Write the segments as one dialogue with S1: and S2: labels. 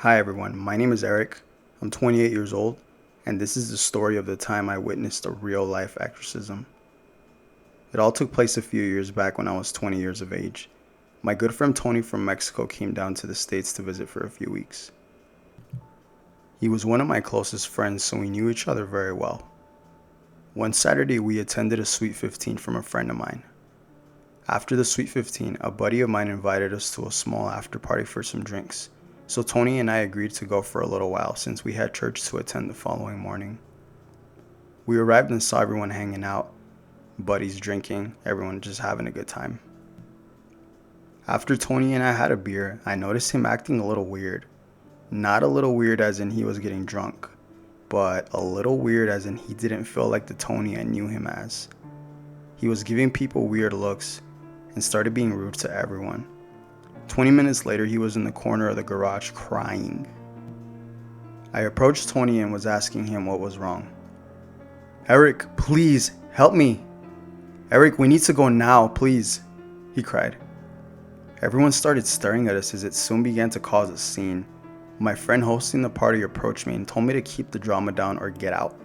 S1: Hi everyone, my name is Eric. I'm 28 years old, and this is the story of the time I witnessed a real life exorcism. It all took place a few years back when I was 20 years of age. My good friend Tony from Mexico came down to the States to visit for a few weeks. He was one of my closest friends, so we knew each other very well. One Saturday, we attended a Sweet 15 from a friend of mine. After the Sweet 15, a buddy of mine invited us to a small after party for some drinks. So Tony and I agreed to go for a little while since we had church to attend the following morning. We arrived and saw everyone hanging out, buddies drinking, everyone just having a good time. After Tony and I had a beer, I noticed him acting a little weird. Not a little weird as in he was getting drunk, but a little weird as in he didn't feel like the Tony I knew him as. He was giving people weird looks and started being rude to everyone. 20 minutes later, he was in the corner of the garage crying. I approached Tony and was asking him what was wrong. "Eric, please, help me. Eric, we need to go now, please," he cried. Everyone started staring at us as it soon began to cause a scene. My friend hosting the party approached me and told me to keep the drama down or get out.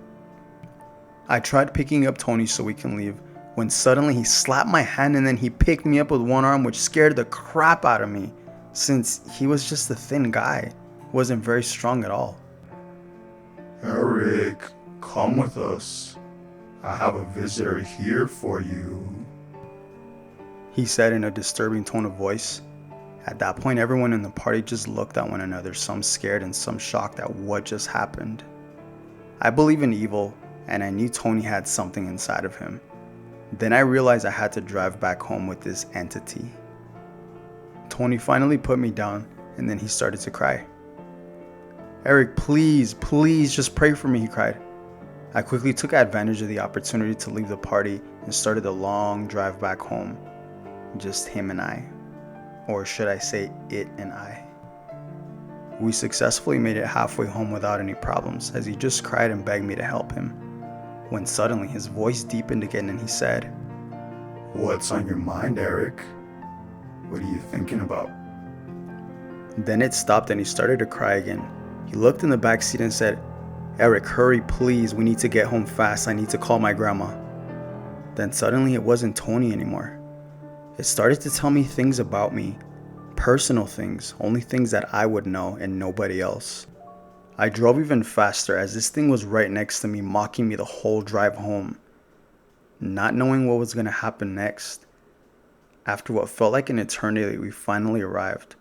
S1: I tried picking up Tony so we can leave, when suddenly he slapped my hand and then he picked me up with one arm, which scared the crap out of me, since he was just a thin guy, wasn't very strong at all.
S2: "Eric, come with us. I have a visitor here for you,"
S1: he said in a disturbing tone of voice. At that point, everyone in the party just looked at one another, some scared and some shocked at what just happened. I believe in evil, and I knew Tony had something inside of him. Then I realized I had to drive back home with this entity. Tony finally put me down, and then he started to cry. "Eric, please, just pray for me," he cried. I quickly took advantage of the opportunity to leave the party and started the long drive back home. Just him and I. Or should I say it and I. We successfully made it halfway home without any problems, as he just cried and begged me to help him. When suddenly his voice deepened again and he said,
S2: "What's on your mind, Eric? What are you thinking about?"
S1: Then it stopped and he started to cry again. He looked in the back seat and said, "Eric, hurry please, we need to get home fast, I need to call my grandma." Then suddenly it wasn't Tony anymore. It started to tell me things about me, personal things, only things that I would know and nobody else. I drove even faster as this thing was right next to me, mocking me the whole drive home. Not knowing what was going to happen next. After what felt like an eternity, we finally arrived.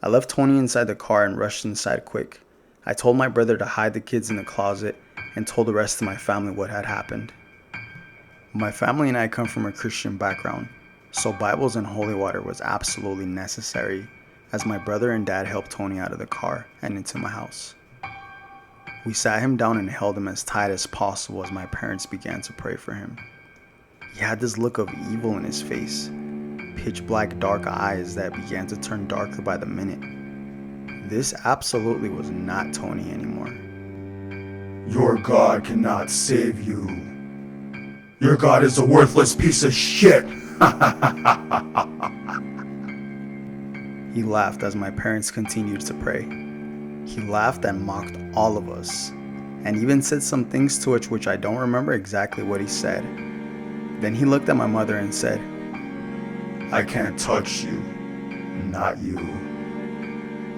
S1: I left Tony inside the car and rushed inside quick. I told my brother to hide the kids in the closet and told the rest of my family what had happened. My family and I come from a Christian background, so Bibles and holy water was absolutely necessary, as my brother and dad helped Tony out of the car and into my house. We sat him down and held him as tight as possible as my parents began to pray for him. He had this look of evil in his face, pitch black dark eyes that began to turn darker by the minute. This absolutely was not Tony anymore.
S2: "Your God cannot save you. Your God is a worthless piece of shit."
S1: He laughed as my parents continued to pray. He laughed and mocked all of us, and even said some things to us which I don't remember exactly what he said. Then he looked at my mother and said,
S2: "I can't touch you. Not you.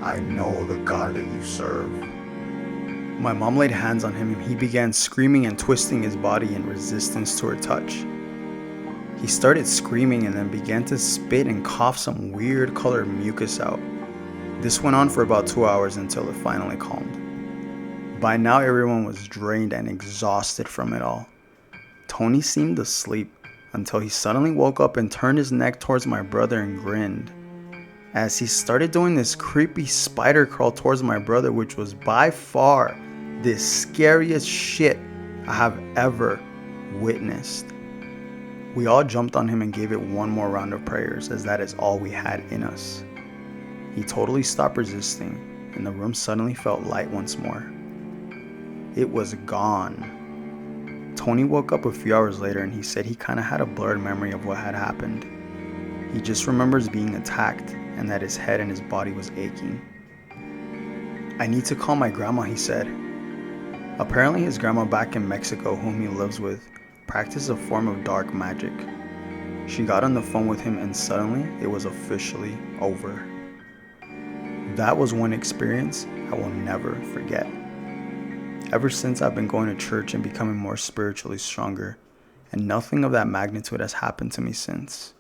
S2: I know the God that you serve."
S1: My mom laid hands on him and he began screaming and twisting his body in resistance to her touch. He started screaming and then began to spit and cough some weird colored mucus out. This went on for about 2 hours until it finally calmed. By now everyone was drained and exhausted from it all. Tony seemed asleep until he suddenly woke up and turned his neck towards my brother and grinned. As he started doing this creepy spider crawl towards my brother, which was by far the scariest shit I have ever witnessed. We all jumped on him and gave it one more round of prayers, as that is all we had in us. He totally stopped resisting, and the room suddenly felt light once more. It was gone. Tony woke up a few hours later and he said he kind of had a blurred memory of what had happened. He just remembers being attacked and that his head and his body was aching. I need to call my grandma, he said. Apparently his grandma back in Mexico, whom he lives with, practiced a form of dark magic. She got on the phone with him and suddenly it was officially over. That was one experience I will never forget. Ever since, I've been going to church and becoming more spiritually stronger, and nothing of that magnitude has happened to me since.